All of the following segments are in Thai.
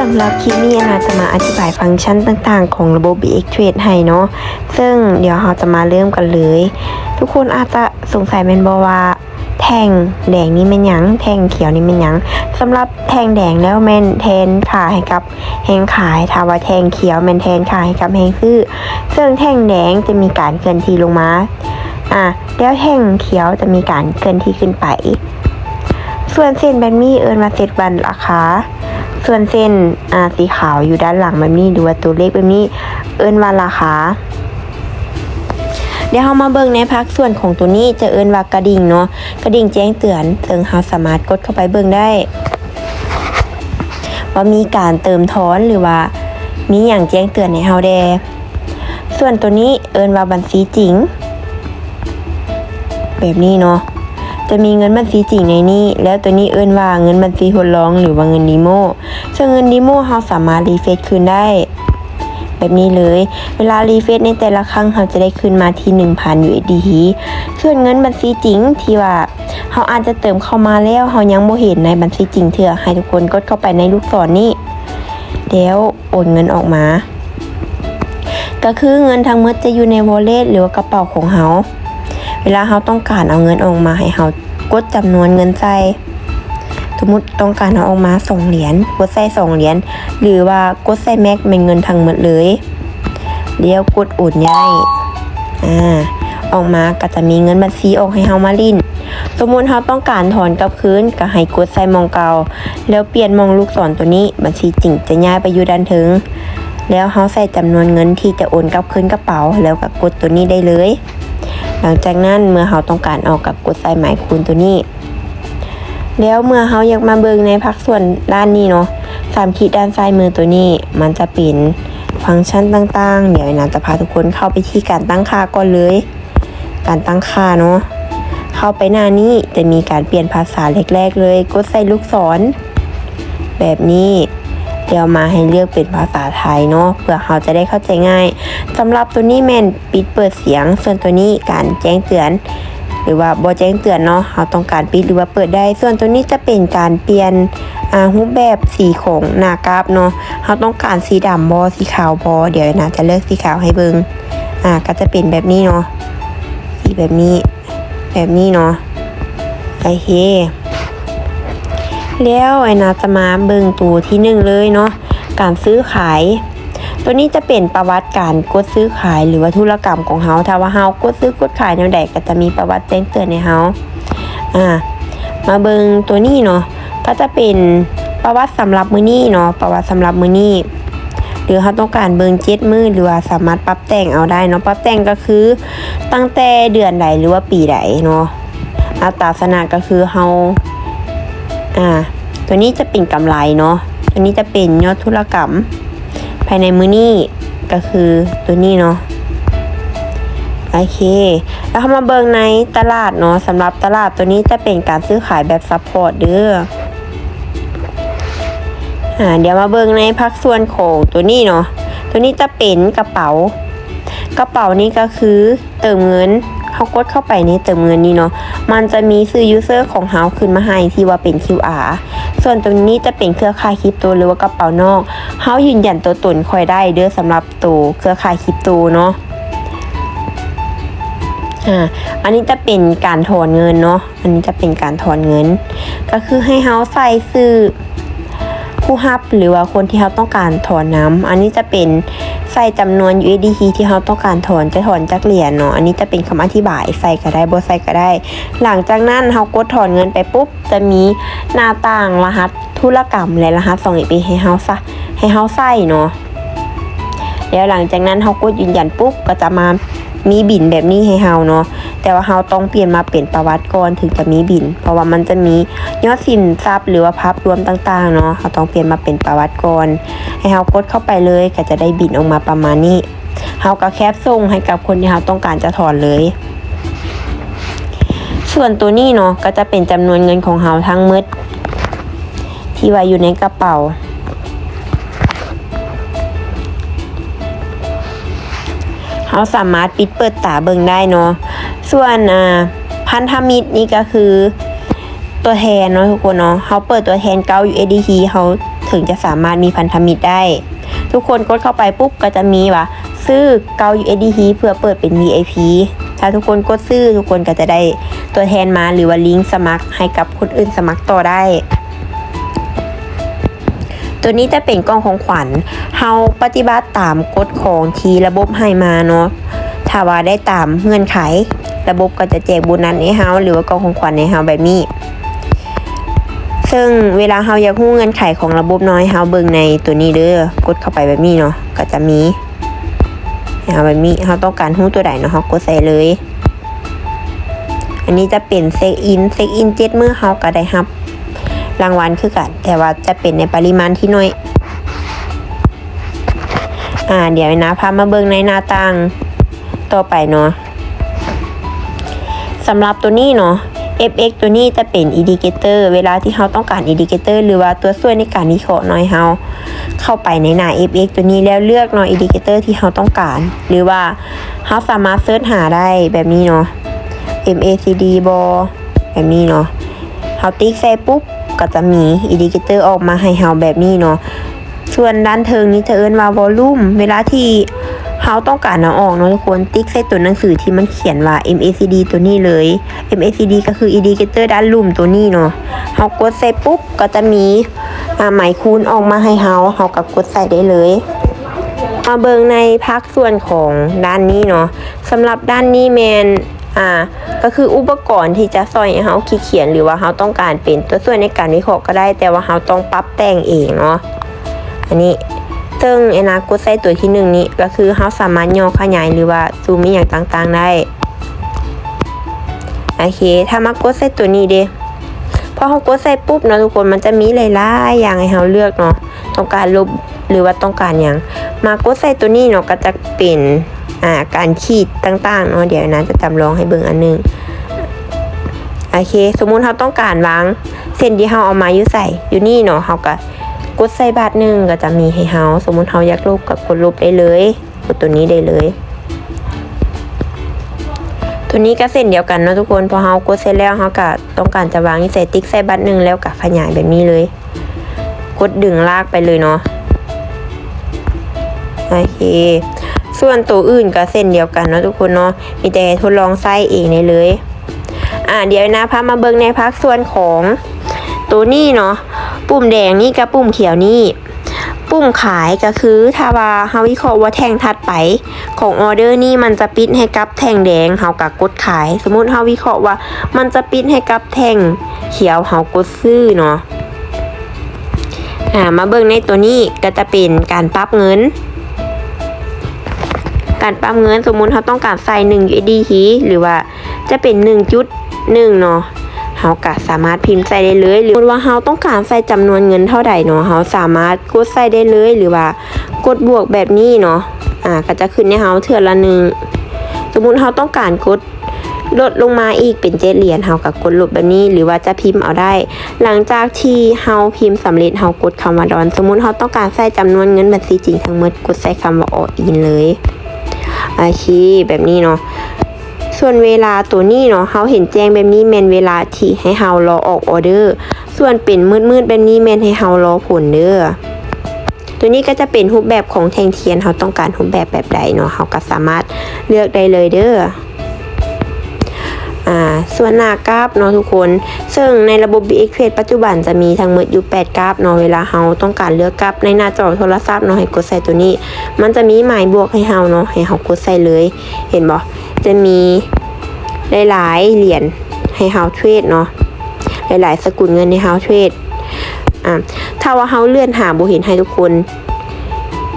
ำหรับคลิปนี้เราจะมาอธิบายฟังก์ชันต่างๆของระบบ BX Trade ให้เนาะซึ่งเดี๋ยวเราจะมาเริ่มกันเลยทุกคนอาจจะสงสัยแม่นบ่ว่าแท่งแดงนี่เป็นหยังแท่งเขียวนี่เป็นหยังสำหรับแท่งแดงแล้วแม่นแทนขายให้กับแฮงขายถ้าว่าแท่งเขียวแม่นแทนขายให้กับแฮงซื้อซึ่งแท่งแดงจะมีการเคลื่อนที่ลงมาแล้วแท่งเขียวจะมีการเคลื่อนที่ขึ้นไปส่วนเส้นแบบนี้ว่าเซตวันราคาส่วนเส้นสีขาวอยู่ด้านหลังแบบนี้ดูว่าตัวเลขแบบนี้ว่าราคาเดี๋ยวเรามาเบิ่งในภาคส่วนของตัวนี้จะว่ากระดิ่งเนาะกระดิ่งแจ้งเตือนซึ่งเราสามารถกดเข้าไปเบิ่งได้ว่ามีการเติมถอนหรือว่ามีอย่างแจ้งเตือนให้เราแด่ส่วนตัวนี้ว่าบัญชีจริงแบบนี้เนาะจะมีเงินบัญชีจริงในนี้แล้วตัวนี้ว่าเงินบัญชีทดลองหรือว่าเงินดีโมซึ่งเงินดีโมเราสามารถรีเฟรชคืนได้แบบนี้เลยเวลารีเฟรชในแต่ละครั้งเราจะได้คืนมาที่ 1,000 USDT ส่วนเงินบัญชีจริงที่ว่าเราอาจจะเติมเข้ามาแล้วเรายังบ่เห็นในบัญชีจริงเถื่อให้ทุกคนกดเข้าไปในลูกศรนี้แล้วโอนเงินออกมาก็คือเงินทั้งหมดจะอยู่ใน wallet หรือว่ากระเป๋าของเราเวลาเราต้องการเอาเงินออกมาให้เรากดจำนวนเงินใส่สมมุติต้องการเอาออกมา2เหรียญกดใส่2เหรียญหรือว่ากดใส่แม็กเป็นเงินทั้งหมดเลยแล้วกดโอนย้ายออกมาก็จะมีเงินบัญชีออกให้เรามาลิ้นสมมุติเราต้องการถอนกลับคืนก็ให้กดใส่มองเก่าแล้วเปลี่ยนมองลูกศรตัวนี้บัญชีจริงจะย้ายไปอยู่ด้านถึงแล้วเราใส่จำนวนเงินที่จะโอนกลับคืนกระเป๋าแล้วก็กดตัวนี้ได้เลยหลังจากนั้นเมื่อเราต้องการออกกับกดใส่หมายคูณตัวนี้แล้วเมื่อเราอยากมาเบิ่งในภาคส่วนด้านนี้เนาะ3ขีดด้านซ้ายมือตัวนี้มันจะเป็นฟังก์ชันต่างๆเดี๋ยวนะจะพาทุกคนเข้าไปที่การตั้งค่าก่อนเลยการตั้งค่าเนาะเข้าไปหน้านี้จะมีการเปลี่ยนภาษาแรกๆเลยกดใส่ลูกศรแบบนี้เดี๋ยวมาให้เลือกเป็นภาษาไทยเนาะเพื่อเราจะได้เข้าใจง่ายสำหรับตัวนี้แม่นปิดเปิดเสียงส่วนตัวนี้การแจ้งเตือนหรือว่าบ่แจ้งเตือนเนาะเราต้องการปิดหรือว่าเปิดได้ส่วนตัวนี้จะเป็นการเปลี่ยนรูปแบบสีของหน้ากราฟเนาะเราต้องการสีดำบ่สีขาวบ่เดี๋ยวนะจะเลือกสีขาวให้เบิ่งก็จะเป็นแบบนี้เนาะสีแบบนี้เนาะโอเคแล้วนะจะมาเบิ่งตัวที่1เลยเนาะการซื้อขายตัวนี้จะเป็นประวัติการกดซื้อขายหรือว่าธุรกรรมของเฮาถ้าว่าเฮากดซื้อกดขายแนวใดก็จะมีประวัติแจ้งเตือนให้เฮามาเบิ่งตัวนี้เนาะก็จะเป็นประวัติสำหรับมื้อนี้เนาะประวัติสำหรับมื้อนี้หรือเฮาต้องการเบิ่ง7มื้อหรือว่าสามารถปรับแต่งเอาได้เนาะปรับแต่งก็คือตั้งแต่เดือนใดหรือว่าปีใดเนาะอัตราสนะก็คือเฮาตัวนี้จะเป็นกำไรเนาะตัวนี้จะเป็นยอดธุรกรรมภายในมื้อนี้ก็คือตัวนี้เนาะโอเคแล้วเข้ามาเบิ่งในตลาดเนาะสำหรับตลาดตัวนี้จะเป็นการซื้อขายแบบซัพพอร์ตเด้อเดี๋ยวมาเบิ่งในภาคส่วนของตัวนี้เนาะตัวนี้จะเป็นกระเป๋านี้ก็คือเติมเงินเขากดเข้าไปในเติมเงินนี่เนาะมันจะมีชื่อยูเซอร์ของเฮาขึ้นมาให้ที่ว่าเป็น QR ส่วนตรงนี้จะเป็นเครือข่ายคริปโตหรือว่ากระเป๋านอกเฮายืนยันตัวตนค่อยได้เด้อสำหรับตัวเครือข่ายคริปโตเนาะอันนี้จะเป็นการถอนเงินเนาะอันนี้จะเป็นการถอนเงินก็คือให้เฮาใส่ชื่อผู้รับหรือว่าคนที่เราต้องการถอนน้ำอันนี้จะเป็นใส่จำนวน USDT ที่เราต้องการถอนจะถอนจากเหรียญเนาะอันนี้จะเป็นคำอธิบายใส่ก็ได้บ่ใส่ก็ได้หลังจากนั้นเรากดถอนเงินไปปุ๊บจะมีหน้าต่างรหัสธุรกรรมและรหัส2 EP ให้เราใส่เนาะแล้วหลังจากนั้นเรากดยืนยันปุ๊บก็จะมามีบินแบบนี้ให้เราเนาะแต่ว่าเราต้องเปลี่ยนมาเป็นประวัติก่อนถึงจะมีบินเพราะว่ามันจะมียอดสินทรัพย์หรือว่าภาพรวมต่างๆเนาะเราต้องเปลี่ยนมาเป็นประวัติก่อนให้เรากดเข้าไปเลยก็จะได้บินออกมาประมาณนี้เราก็แคปส่งให้กับคนที่เราต้องการจะถอนเลยส่วนตัวนี้เนาะก็จะเป็นจำนวนเงินของเราทั้งหมดที่ไว้อยู่ในกระเป๋าเราสามารถปิดเปิดตาเบิ่งได้เนาะส่วนพันธมิตรนี่ก็คือตัวแทนเนาะทุกคนเนาะเขาเปิดตัวแทน9 USDT เขา ถึงจะสามารถมีพันธมิตรได้ทุกคนกดเข้าไปปุ๊บก็จะมีว่าซื้อ9 USDT เพื่อเปิดเป็น VIP ถ้าทุกคนกดซื้อทุกคนก็จะได้ตัวแทนมาหรือว่าลิงก์สมัครให้กับคนอื่นสมัครต่อได้ตัวนี้จะเป็นกล่องของขวัญเฮาปฏิบัติตามกฎของที่ระบบให้มาเนาะถ้าว่าได้ตามเงื่อนไขระบบก็จะแจกโบนัสให้เฮาหรือว่ากล่องของขวัญให้เฮาแบบนี้ซึ่งเวลาเฮาอยากรู้เงื่อนไขของระบบน้อยเฮาเบิ่งในตัวนี้เด้อกดเข้าไปแบบนี้เนาะก็จะมีแบบนี้เฮาต้องการรู้ตัวใดเนาะเฮากดใส่เลยอันนี้จะเป็นเช็คอิน7มื้อเฮาก็ได้รับรางวัลคือกันแต่ว่าจะเป็นในปริมาณที่น้อยเดี๋ยวนะพามาเบิ่งในหน้าต่างต่อไปเนาะสำหรับตัวนี้เนาะ FX ตัวนี้จะเป็น indicator เวลาที่เราต้องการ indicator หรือว่าตัวช่วยในการวิเคราะห์น้อยเราเข้าไปในหน้า FX ตัวนี้แล้วเลือกเนาะ indicator ที่เราต้องการหรือว่าเราสามารถเสิร์ชหาได้แบบนี้เนาะ MACD บอแบบนี้เนาะเราติ๊กใส่ปุ๊บก็จะมี indicator ออกมาให้เราแบบนี้เนาะส่วนด้านเทิงนี้จะเอิ้นว่า volume เวลาที่เราต้องการเอาออกเนาะทุกคนติ๊กใส่ตัวหนังสือที่มันเขียนว่า MACD ตัวนี้เลย MACD ก็คือ indicator ด้านลุ่มตัวนี้เนาะเรากดใส่ปุ๊บก็จะมีหมายคูณออกมาให้เราก็กดใส่ได้เลยมาเบิ่งในภาคส่วนของด้านนี้เนาะสำหรับด้านนี้แมนก็คืออุปกรณ์ที่จะซอยให้เราเขียนหรือว่าเราต้องการเป็นตัวช่วยในการวิเคราะห์ก็ได้แต่ว่าเราต้องปรับแต่งเองเนาะอันนี้ซึ่งกดใส่ตัวที่1นี้ก็คือเราสามารถย่อขยายหรือว่าซูมอย่างต่างๆได้โอเคถ้ามากดใส่ตัวนี้เด้พอเรากดใส่ปุ๊บเนาะทุกคนมันจะมีหลายๆอย่างให้เราเลือกเนาะต้องการลบหรือว่าต้องการอย่างมากดใส่ตัวนี้เนาะก็จะเป็นการขีดต่างๆเนาะเดี๋ยวจะจำลองให้เบิ่งอันนึงโอเคสมมุติเราต้องการวางเส้นที่เราเอามาอยู่ใส่อยู่นี่เนาะเราก็กดใส่บาทนึงก็จะมีให้เราสมมุติเราอยากลบกับกดลบได้เลยกดตัวนี้ได้เลยตัวนี้ก็เส้นเดียวกันเนาะทุกคนพอเรากดเสร็จแล้วเราก็ต้องการจะวางใส่ติ๊กใส่บาทนึงแล้วก็ขยายแบบนี้เลยกดดึงลากไปเลยเนาะโอเคส่วนตัวอื่นก็เส้นเดียวกันเนาะทุกคนเนาะมีแต่ทดลองใส่เองได้เลยเดี๋ยวพามาเบิ่งในภาคส่วนของตัวนี้เนาะปุ่มแดงนี่กับปุ่มเขียวนี่ปุ่มขายก็คือถ้าว่าเฮาวิเคราะห์ว่าแท่งถัดไปของออเดอร์นี่มันจะปิดให้กับแท่งแดงเฮาก็กดขายสมมุติเฮาวิเคราะห์ว่ามันจะปิดให้กับแท่งเขียวเฮากดซื้อเนาะมาเบิ่งในตัวนี้ก็จะเป็นการปรับเงินสมมุติเราต้องการใส่1 USDT หรือว่าจะเป็น 1.1 เนาะเราก็สามารถพิมพ์ใส่ได้เลยหรือว่าเราต้องการใส่จำนวนเงินเท่าใดเนาะเราสามารถกดใส่ได้เลยหรือว่ากดบวกแบบนี้เนาะก็จะขึ้นให้เราเทื่อละ1สมมุติเราต้องการกดลดลงมาอีกเป็น7 เหรียญเราก็กดลบแบบนี้หรือว่าจะพิมพ์เอาได้หลังจากที่เราพิมพ์สำเร็จเรากดคำว่าดอนสมมุติเราต้องการใส่จำนวนเงินบัญชีจริงทั้งหมดกดใส่คำว่าออินเลยโอเคแบบนี้เนาะส่วนเวลาตัวนี้เนาะเขาเห็นแจ้งแบบนี้แมนเวลาที่ให้เรารอออกออเดอร์ส่วนเป็นมืดๆแบบนี้แมนให้เรารอผลเด้อตัวนี้ก็จะเป็นรูปแบบของแท่งเทียนเขาต้องการรูปแบบใดเนาะเขาก็สามารถเลือกได้เลยเด้อส่วนหน้ากราฟเนาะทุกคนซึ่งในระบบ BX Trade ปัจจุบันจะมีทั้งหมดอยู่8กราฟเนาะเวลาเราต้องการเลือกกราฟในหน้าจอโทรศัพท์เนาะให้กดใส่ตัวนี้มันจะมีหมายบวกให้เราเนาะให้เรากดใส่เลยเห็นบ่จะมีหลายๆเหรียญให้เราเทรดเนาะหลายๆสกุลเงินให้เราเทรดถ้าว่าเราเลื่อนหาบ่เห็นให้ทุกคน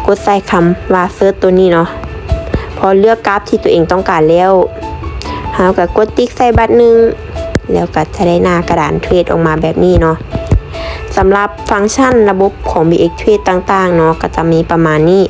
กดใส่คำว่าเซิร์ชตัวนี้เนาะพอเลือกกราฟที่ตัวเองต้องการแล้วเราก็กดติ๊กใส่บัตรนึงแล้วก็จะได้หน้ากระดานเทรดออกมาแบบนี้เนาะสำหรับฟังก์ชันระบบของ BX Trade ต่างๆเนาะก็จะมีประมาณนี้